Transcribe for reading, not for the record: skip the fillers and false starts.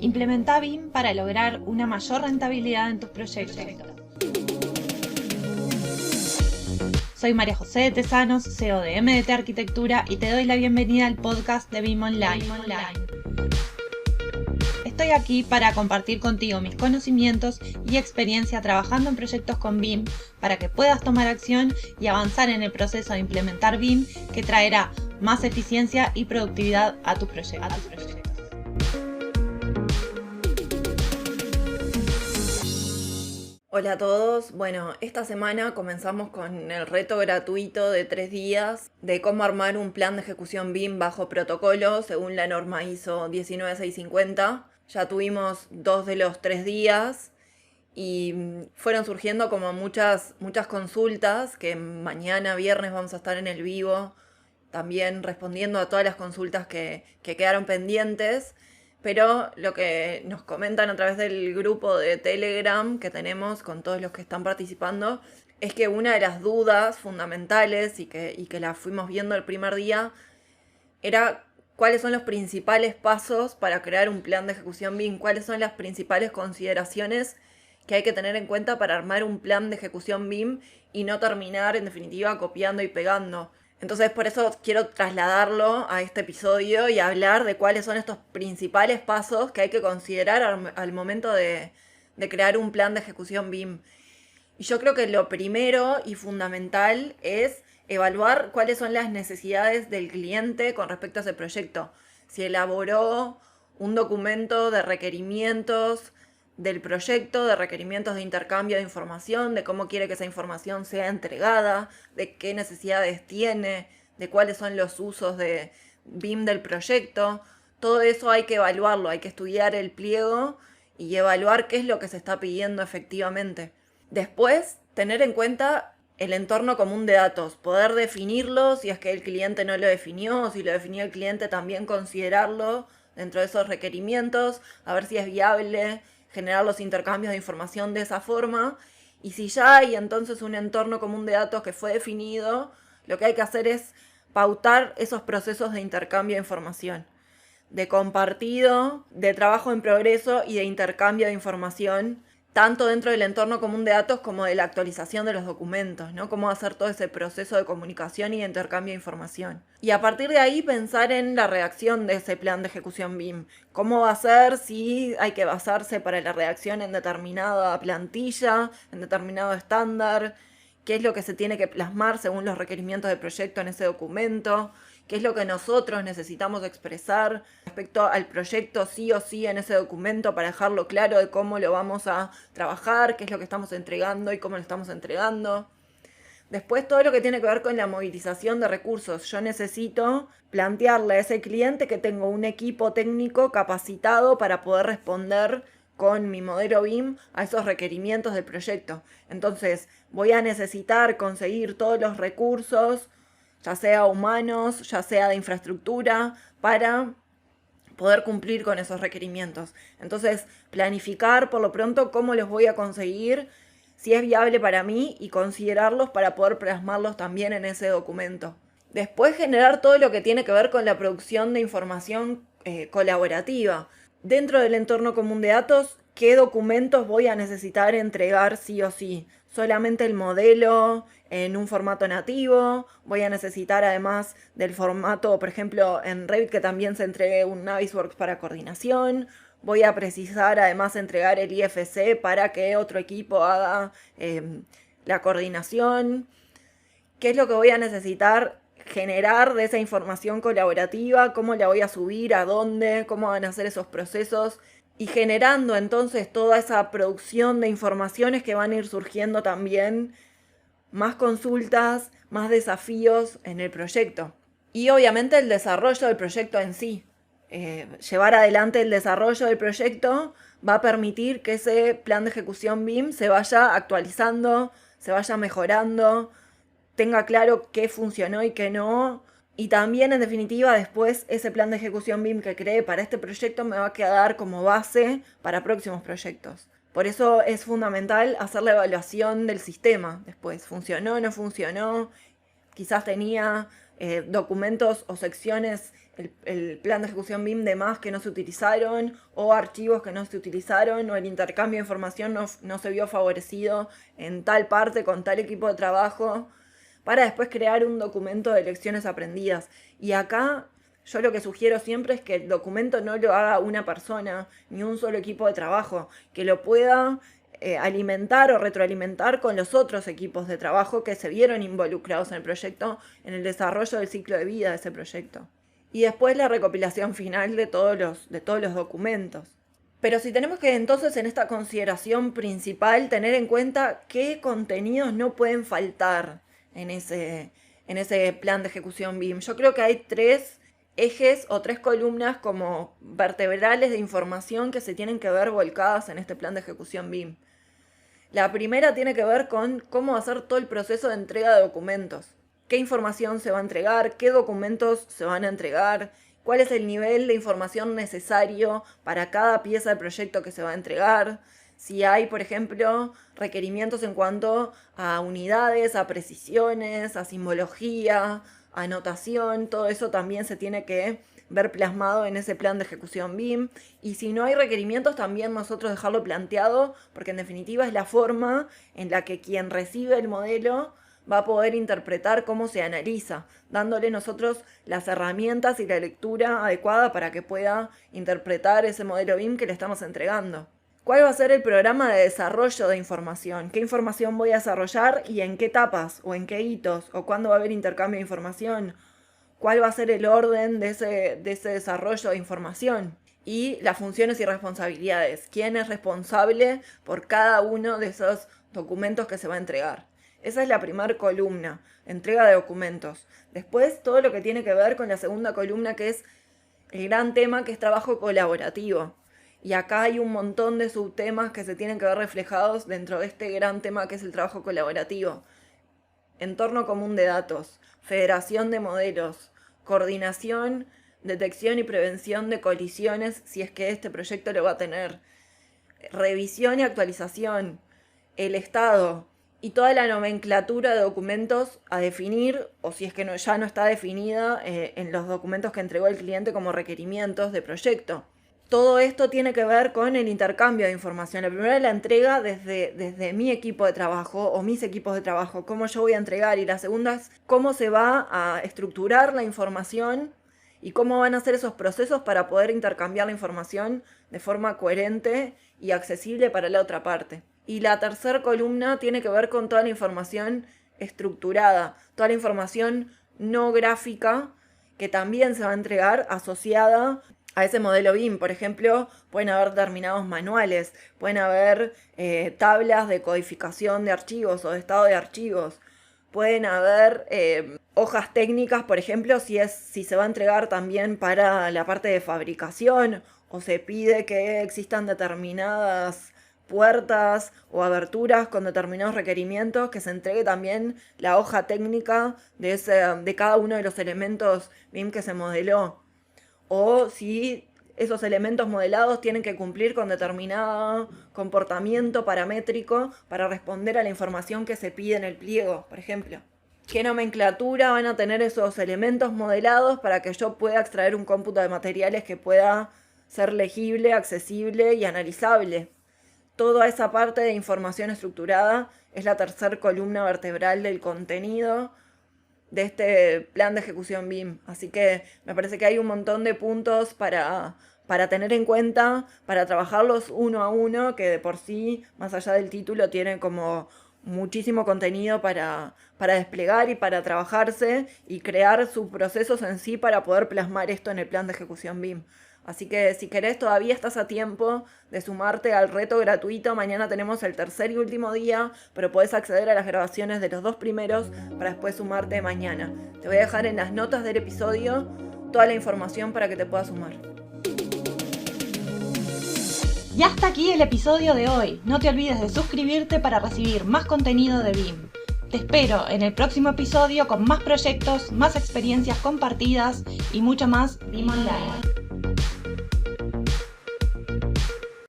Implementa BIM para lograr una mayor rentabilidad en tus proyectos. Soy María José de Tesanos, CEO de MDT Arquitectura, y te doy la bienvenida al podcast de BIM Online. Estoy aquí para compartir contigo mis conocimientos y experiencia trabajando en proyectos con BIM para que puedas tomar acción y avanzar en el proceso de implementar BIM, que traerá más eficiencia y productividad a tus proyectos. Hola a todos. Bueno, esta semana comenzamos con el reto gratuito de 3 días de cómo armar un plan de ejecución BIM bajo protocolo según la norma ISO 19650. Ya tuvimos 2 de los 3 días y fueron surgiendo como muchas consultas, que mañana viernes vamos a estar en el vivo también respondiendo a todas las consultas que quedaron pendientes. Pero lo que nos comentan a través del grupo de Telegram que tenemos con todos los que están participando es que una de las dudas fundamentales y que la fuimos viendo el primer día era cuáles son los principales pasos para crear un plan de ejecución BIM, cuáles son las principales consideraciones que hay que tener en cuenta para armar un plan de ejecución BIM y no terminar en definitiva copiando y pegando. Entonces por eso quiero trasladarlo a este episodio y hablar de cuáles son estos principales pasos que hay que considerar al momento de crear un plan de ejecución BIM. Y yo creo que lo primero y fundamental es evaluar cuáles son las necesidades del cliente con respecto a ese proyecto. Si elaboró un documento de requerimientos del proyecto, de requerimientos de intercambio de información, de cómo quiere que esa información sea entregada, de qué necesidades tiene, de cuáles son los usos de BIM del proyecto. Todo eso hay que evaluarlo, hay que estudiar el pliego y evaluar qué es lo que se está pidiendo efectivamente. Después, tener en cuenta el entorno común de datos, poder definirlo si es que el cliente no lo definió, o si lo definió el cliente también considerarlo dentro de esos requerimientos, a ver si es viable generar los intercambios de información de esa forma. Y si ya hay entonces un entorno común de datos que fue definido, lo que hay que hacer es pautar esos procesos de intercambio de información, de compartido, de trabajo en progreso y de intercambio de información, tanto dentro del entorno común de datos como de la actualización de los documentos, ¿no? Cómo hacer todo ese proceso de comunicación y de intercambio de información. Y a partir de ahí pensar en la redacción de ese plan de ejecución BIM. ¿Cómo va a ser? Si hay que basarse para la redacción en determinada plantilla, en determinado estándar, qué es lo que se tiene que plasmar según los requerimientos del proyecto en ese documento, qué es lo que nosotros necesitamos expresar respecto al proyecto sí o sí en ese documento para dejarlo claro de cómo lo vamos a trabajar, qué es lo que estamos entregando y cómo lo estamos entregando. Después todo lo que tiene que ver con la movilización de recursos. Yo necesito plantearle a ese cliente que tengo un equipo técnico capacitado para poder responder con mi modelo BIM a esos requerimientos del proyecto. Entonces voy a necesitar conseguir todos los recursos, ya sea humanos, ya sea de infraestructura, para poder cumplir con esos requerimientos. Entonces, planificar por lo pronto cómo los voy a conseguir, si es viable para mí, y considerarlos para poder plasmarlos también en ese documento. Después, generar todo lo que tiene que ver con la producción de información colaborativa. Dentro del entorno común de datos, ¿qué documentos voy a necesitar entregar sí o sí? Solamente el modelo en un formato nativo. Voy a necesitar, además del formato, por ejemplo, en Revit, que también se entregue un Navisworks para coordinación. Voy a precisar además entregar el IFC para que otro equipo haga la coordinación. ¿Qué es lo que voy a necesitar generar de esa información colaborativa? ¿Cómo la voy a subir? ¿A dónde? ¿Cómo van a ser esos procesos? Y generando entonces toda esa producción de informaciones que van a ir surgiendo también más consultas, más desafíos en el proyecto. Y obviamente el desarrollo del proyecto en sí. Llevar adelante el desarrollo del proyecto va a permitir que ese plan de ejecución BIM se vaya actualizando, se vaya mejorando, tenga claro qué funcionó y qué no. Y también, en definitiva, después ese plan de ejecución BIM que creé para este proyecto me va a quedar como base para próximos proyectos. Por eso es fundamental hacer la evaluación del sistema después. ¿Funcionó? ¿No funcionó? Quizás tenía documentos o secciones el plan de ejecución BIM de más que no se utilizaron, o archivos que no se utilizaron, o el intercambio de información no se vio favorecido en tal parte con tal equipo de trabajo, para después crear un documento de lecciones aprendidas. Y acá yo lo que sugiero siempre es que el documento no lo haga una persona, ni un solo equipo de trabajo, que lo pueda alimentar o retroalimentar con los otros equipos de trabajo que se vieron involucrados en el proyecto, en el desarrollo del ciclo de vida de ese proyecto. Y después la recopilación final de todos los documentos. Pero si tenemos que entonces en esta consideración principal tener en cuenta qué contenidos no pueden faltar en ese plan de ejecución BIM. Yo creo que hay 3 ejes o 3 columnas como vertebrales de información que se tienen que ver volcadas en este plan de ejecución BIM. La primera tiene que ver con cómo va a ser todo el proceso de entrega de documentos. ¿Qué información se va a entregar? ¿Qué documentos se van a entregar? ¿Cuál es el nivel de información necesario para cada pieza del proyecto que se va a entregar? Si hay, por ejemplo, requerimientos en cuanto a unidades, a precisiones, a simbología, a anotación, todo eso también se tiene que ver plasmado en ese plan de ejecución BIM. Y si no hay requerimientos, también nosotros dejarlo planteado, porque en definitiva es la forma en la que quien recibe el modelo va a poder interpretar cómo se analiza, dándole nosotros las herramientas y la lectura adecuada para que pueda interpretar ese modelo BIM que le estamos entregando. ¿Cuál va a ser el programa de desarrollo de información? ¿Qué información voy a desarrollar y en qué etapas o en qué hitos? ¿O cuándo va a haber intercambio de información? ¿Cuál va a ser el orden de ese desarrollo de información? Y las funciones y responsabilidades. ¿Quién es responsable por cada uno de esos documentos que se va a entregar? Esa es la primera columna, entrega de documentos. Después todo lo que tiene que ver con la segunda columna, que es el gran tema, que es trabajo colaborativo. Y acá hay un montón de subtemas que se tienen que ver reflejados dentro de este gran tema que es el trabajo colaborativo. Entorno común de datos, federación de modelos, coordinación, detección y prevención de colisiones si es que este proyecto lo va a tener, revisión y actualización, el estado y toda la nomenclatura de documentos a definir, o si es que ya no está definida en los documentos que entregó el cliente como requerimientos de proyecto. Todo esto tiene que ver con el intercambio de información. La primera es la entrega desde mi equipo de trabajo o mis equipos de trabajo, cómo yo voy a entregar. Y la segunda es cómo se va a estructurar la información y cómo van a ser esos procesos para poder intercambiar la información de forma coherente y accesible para la otra parte. Y la tercera columna tiene que ver con toda la información estructurada, toda la información no gráfica que también se va a entregar asociada a ese modelo BIM. Por ejemplo, pueden haber determinados manuales, pueden haber tablas de codificación de archivos o de estado de archivos, pueden haber hojas técnicas, por ejemplo, si se va a entregar también para la parte de fabricación o se pide que existan determinadas puertas o aberturas con determinados requerimientos, que se entregue también la hoja técnica de cada uno de los elementos BIM que se modeló. O si esos elementos modelados tienen que cumplir con determinado comportamiento paramétrico para responder a la información que se pide en el pliego, por ejemplo. ¿Qué nomenclatura van a tener esos elementos modelados para que yo pueda extraer un cómputo de materiales que pueda ser legible, accesible y analizable? Toda esa parte de información estructurada es la tercera columna vertebral del contenido de este plan de ejecución BIM. Así que me parece que hay un montón de puntos para tener en cuenta, para trabajarlos uno a uno, que de por sí, más allá del título, tiene como muchísimo contenido para desplegar y para trabajarse y crear subprocesos en sí para poder plasmar esto en el plan de ejecución BIM. Así que si querés, todavía estás a tiempo de sumarte al reto gratuito. Mañana tenemos el tercer y último día, pero podés acceder a las grabaciones de los 2 primeros para después sumarte mañana. Te voy a dejar en las notas del episodio toda la información para que te puedas sumar. Y hasta aquí el episodio de hoy. No te olvides de suscribirte para recibir más contenido de BIM. Te espero en el próximo episodio con más proyectos, más experiencias compartidas y mucho más BIM Online.